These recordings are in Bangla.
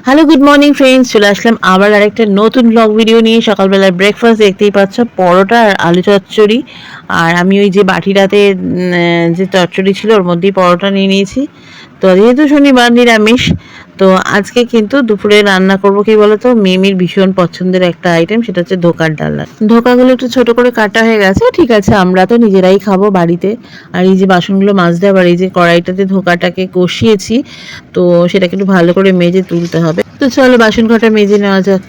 হ্যালো গুড মর্নিং ফ্রেন্ডস, চলে আসলাম আবার আরেকটা নতুন ব্লগ ভিডিও নিয়ে। সকালবেলার ব্রেকফাস্ট দেখতেই পাচ্ছ, পরোটা আর আলু চচ্চড়ি। আর আমি ওই যে বাটিটাতে যে চচ্চড়ি ছিল ওর মধ্যেই পরোটা নিয়ে নিয়েছি। তো যেহেতু শনিবার নিরামিষ, তো আজকে কিন্তু দুপুরে রান্না করব কি বলতো, মিমির ভীষণ পছন্দের একটা আইটেম, সেটা হচ্ছে ধোকার ডালনা। ধোকাগুলো একটু ছোট করে কাটা হয়ে গেছে, ঠিক আছে, আমরা তো নিজেরাই খাবো বাড়িতে। আর এই যে বাসনগুলো মাজতে হবে, আর এই যে কড়াইটাতে ধোকাটাকে কষিয়েছি, তো সেটাকে একটু ভালো করে মেজে তুলতে হবে। তো চলো বাসন কটা মেজে নেওয়া যাক।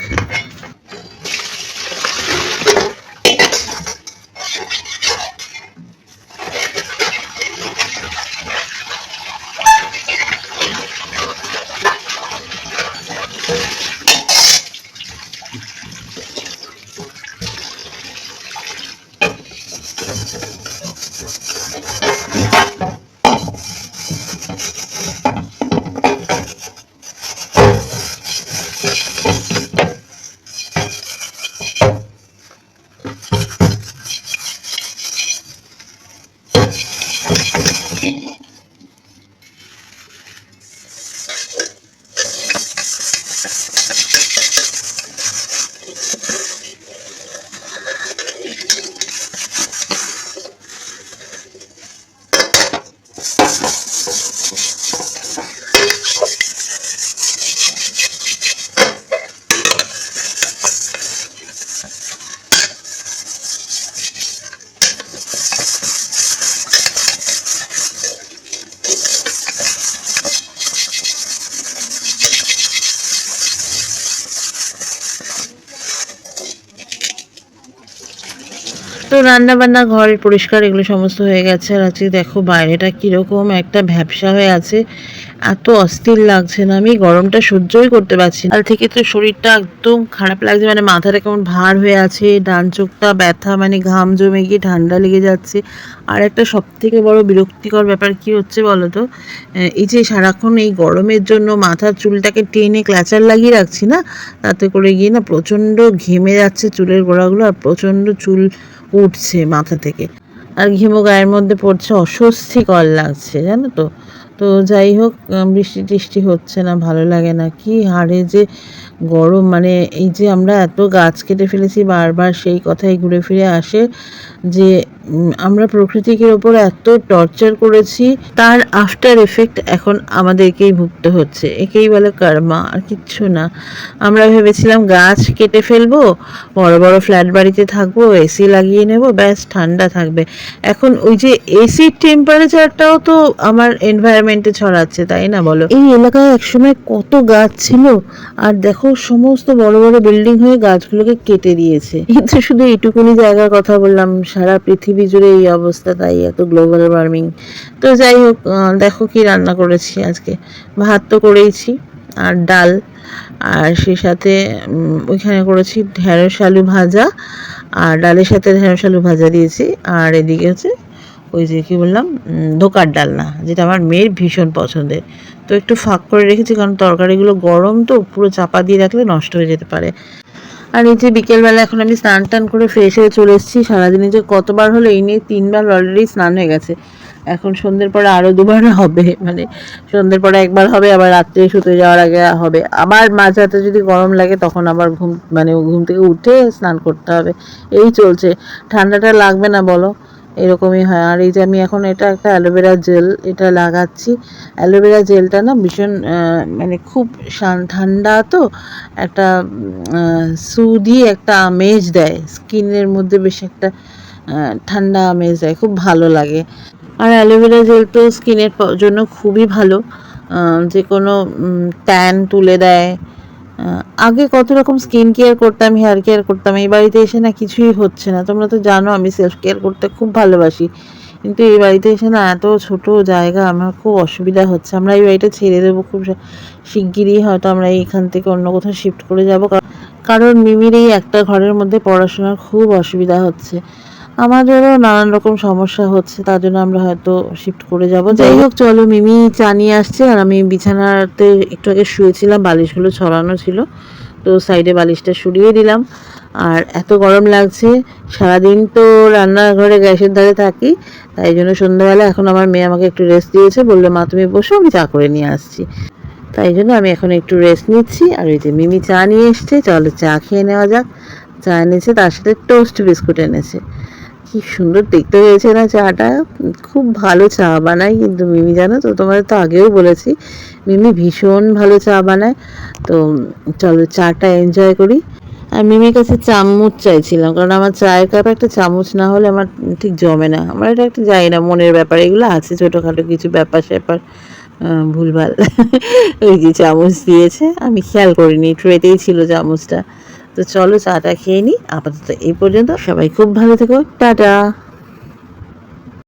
তো রান্না বান্না, ঘর পরিষ্কার, এগুলো সমস্ত হয়ে গেছে। আর আজকে দেখো বাইরেটা কীরকম একটা ভ্যাপসা হয়ে আছে, এত অস্থির লাগছে না, আমি গরমটা সহ্যই করতে পারছি না। কাল থেকে তো শরীরটা একদম খারাপ লাগছে, মানে মাথাটা কেমন ভার হয়ে আছে, ডান চোখটা ব্যথা, মানে ঘাম জমে গিয়ে ঠান্ডা লেগে যাচ্ছে। আর একটা সব থেকে বড় বিরক্তিকর ব্যাপার কি হচ্ছে বলো তো, এই যে সারাক্ষণ এই গরমের জন্য মাথার চুলটাকে টেনে ক্ল্যাচার লাগিয়ে রাখছি না, তাতে করে গিয়ে না প্রচণ্ড ঘেমে যাচ্ছে চুলের গোড়াগুলো, আর প্রচণ্ড চুল উঠছে মাথা থেকে, আর ঘেমো গায়ের মধ্যে পড়ছে, অস্বস্তিকর লাগছে জানো তো। তো যাই হোক, বৃষ্টি টিষ্টি হচ্ছে না, ভালো লাগে না। কি হারে যে গরম, মানে এই যে আমরা এত গাছ কেটে ফেলেছি, বারবার সেই কথাই ঘুরে ফিরে আসে যে আমরা প্রকৃতিকে ওপর এত টর্চার করেছি, তার আফটার এফেক্ট এখন আমাদেরকেই ভুগতে হচ্ছে। একেই বলে কর্মা, আর কিচ্ছু না। আমরা ভেবেছিলাম গাছ কেটে ফেলবো, বড় বড় ফ্ল্যাট বাড়িতে থাকবো, এসি লাগিয়ে নেব, ব্যাস ঠান্ডা থাকবে। এখন ওই যে এসির টেম্পারেচারটাও তো আমার এনভায়রনমেন্টে ছড়াচ্ছে, তাই না বলো? এই এলাকায় একসময় কত গাছ ছিল, আর দেখো সমস্ত বড় বড় বিল্ডিং হয়ে গাছগুলোকে কেটে দিয়েছে। কিন্তু শুধু এইটুকুনি জায়গার কথা বললাম, সারা পৃথিবী জুড়ে এই অবস্থা, তাই এত গ্লোবাল ওয়ার্মিং। তো যাই হোক, দেখো কি রান্না করেছি আজকে। ভাত তো করেইছি, আর ডাল, আর সেই সাথে ওইখানে করেছি ঢেঁড়স আলু ভাজা, আর ডালের সাথে ঢেঁড়স আলু ভাজা দিয়েছি। আর এদিকে হচ্ছে ওই যে কী বললাম, ধোকার ডালনা, যেটা আমার মেয়ের ভীষণ পছন্দের। তো একটু ফাঁক করে রেখেছি, কারণ তরকারিগুলো গরম তো, পুরো চাপা দিয়ে রাখলে নষ্ট হয়ে যেতে পারে। আর এই যে বিকেলবেলা এখন আমি স্নান টান করে ফ্রেশ হয়ে চলে এসেছি। সারাদিনে যে কতবার হলো, এই নিয়ে 3বার অলরেডি স্নান হয়ে গেছে। এখন সন্ধ্যের পরে আরও 2বার হবে, মানে সন্ধ্যের পরে একবার হবে, আবার রাত্রে শুতে যাওয়ার আগে হবে, আবার মাঝরাতে যদি গরম লাগে তখন আবার ঘুম থেকে উঠে স্নান করতে হবে। এই চলছে, ঠান্ডাটা লাগবে না বলো, এরকমই হয়। আর এই যে আমি এখন এটা একটা অ্যালোভেরা জেল এটা লাগাচ্ছি। অ্যালোভেরা জেলটা না ভীষণ মানে খুব ঠান্ডা তো, একটা সুদি একটা আমেজ দেয় স্কিনের মধ্যে, বেশ একটা ঠান্ডা আমেজ দেয়, খুব ভালো লাগে। আর অ্যালোভেরা জেল তো স্কিনের জন্য খুবই ভালো, যে কোনো ট্যান তুলে দেয়। আগে কত রকম স্কিন কেয়ার করতাম, হেয়ার কেয়ার করতাম, এই বাড়িতে এসে না কিছুই হচ্ছে না। তোমরা তো জানো আমি সেলফ কেয়ার করতে খুব ভালোবাসি, কিন্তু এই বাড়িতে এসে না এত ছোট জায়গা, আমার খুব অসুবিধা হচ্ছে। আমরা এই বাড়িটা ছেড়ে দেবো খুব শিগগিরই, হয়তো আমরা এইখান থেকে অন্য কোথাও শিফট করে যাব, কারণ মিমির এই একটা ঘরের মধ্যে পড়াশোনার খুব অসুবিধা হচ্ছে। আমাদেরও নানান রকম সমস্যা হচ্ছে, তার জন্য আমরা হয়তো শিফট করে যাব। যাই হোক চলো, মিমি চা নিয়ে আসছে, আর আমি বিছানাতে একটু আগে শুয়েছিলাম, বালিশগুলো ছড়ানো ছিল, তো সাইডে বালিশটা সরিয়ে দিলাম। আর এত গরম লাগছে, সারাদিন তো রান্নাঘরে গ্যাসের ধারে থাকি, তাই জন্য সন্ধ্যাবেলা এখন আমার মেয়ে আমাকে একটু রেস্ট দিয়েছে, বললো মা তুমি বসো, আমি চা করে নিয়ে আসছি। তাই জন্য আমি এখন একটু রেস্ট নিচ্ছি। আর ওই যে মিমি চা নিয়ে এসছে, চলো চা খেয়ে নেওয়া যাক। চা এনেছে, তার সাথে টোস্ট বিস্কুট এনেছে। কি সুন্দর দেখতে হয়েছে না চাটা। খুব ভালো চা বানায় কিন্তু মিমি, জানো তো, তোমাদের তো আগেও বলেছি মিমি ভীষণ ভালো চা বানায়। তো চলো চাটা এনজয় করি। আর মিমির কাছে চামচ চাইছিলাম, কারণ আমার চায়ের কাপে একটা চামচ না হলে আমার ঠিক জমে না। আমার এটা একটা, জানি না, মনের ব্যাপার, এগুলো আছে ছোটোখাটো কিছু ব্যাপার স্যাপার, ভুলভাল। ওই যে চামচ দিয়েছে, আমি খেয়াল করিনি, ট্রেতেই ছিল চামচটা। তো চলো চাটা খেয়ে নিই। আপাতত এই পর্যন্ত, সবাই খুব ভালো থেকো, টাটা।